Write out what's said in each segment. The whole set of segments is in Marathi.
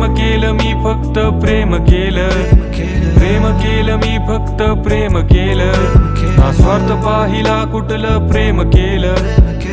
प्रेम केलं मी फक्त प्रेम केलं, प्रेम केलं मी फक्त प्रेम केलं, ना स्वार्थ पाहिला कुठलं प्रेम केलं,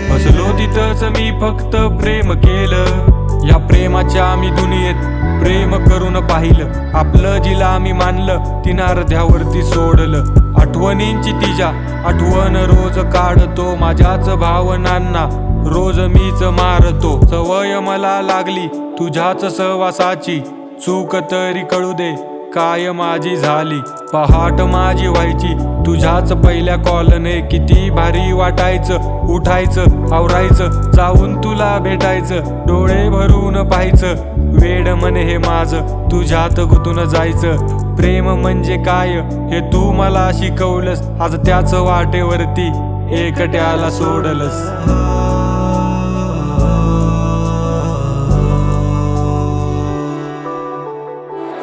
बसलो तिथंच मी फक्त प्रेम केलं. या प्रेमाच्या मी दुनियेत प्रेम करून पाहिलं, आपलं जिला मी मानलं तिनं अर्ध्यावरती सोडलं. आठवणींची तिच्या आठवण रोज काढतो, माझ्याच भावनांना रोज मीच मारतो. सवय मला लागली तुझ्याच सहवासाची, चूक तरी कळू दे काय माझी झाली. पहाट माझी व्हायची तुझ्याच पहिल्या कॉलने, किती भारी वाटायचं उठायचं आवरायचं जाऊन तुला भेटायचं, डोळे भरून पाहायचं वेड मन हे माझं तुझ्यात गुंतून जायचं. प्रेम म्हणजे काय हे तू मला शिकवलंस, आज त्याच वाटेवरती एकट्याला सोडलंस.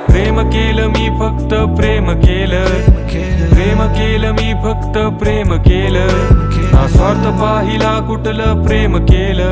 प्रेम केलं मी फक्त प्रेम केलं, प्रेम केलं मी फक्त प्रेम केलं, ना स्वार्थ पाहिला कुठलं प्रेम केलं,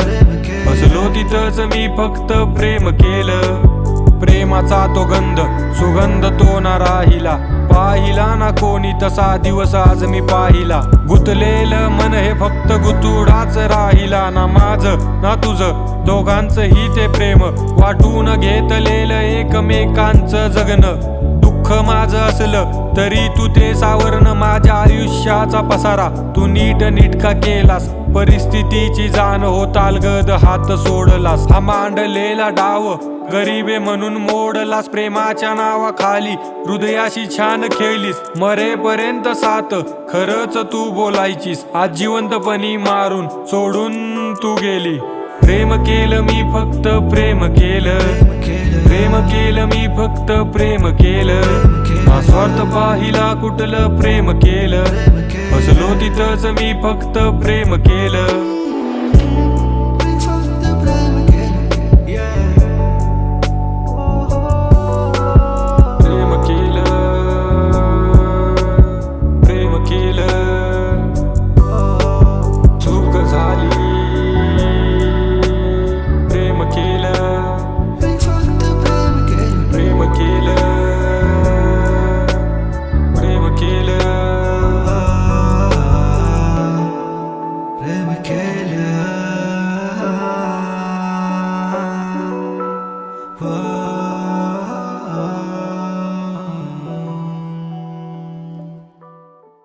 बसलो तिथंच मी फक्त प्रेम केलं. प्रेमाचा तो गंध सुगंध तो ना राहिला, पाहिला ना कोणी तसा दिवस आज मी पाहिला. गुंतलेलं मन हे फक्त गुतुडाच राहिला, ना माझं ना तुझं दोघांचं ही ते प्रेम, वाटून घेतलेलं एकमेकांचं जगणं. दुःख माझं असलं तरी तू ते सावरण माझ्या आयुष्याचा पसारा तू नीट नीटका केलास, परिस्थितीची जाण होत अलगद हात सोडलास. हा मांडलेला डाव गरीबे म्हणून मोडलास, प्रेमाच्या नावाखाली हृदयाशी छान खेळलीस. मरेपर्यंत साथ खरंच तू बोलायचीस, आज जिवंतपणी मारून सोडून तू गेली. प्रेम केलं मी फक्त प्रेम केलं, प्रेम केलं मी फक्त प्रेम केलं, ना स्वार्थ पाहिला कुठलं प्रेम केलं, बसलो तिथंच मी फक्त प्रेम केलं.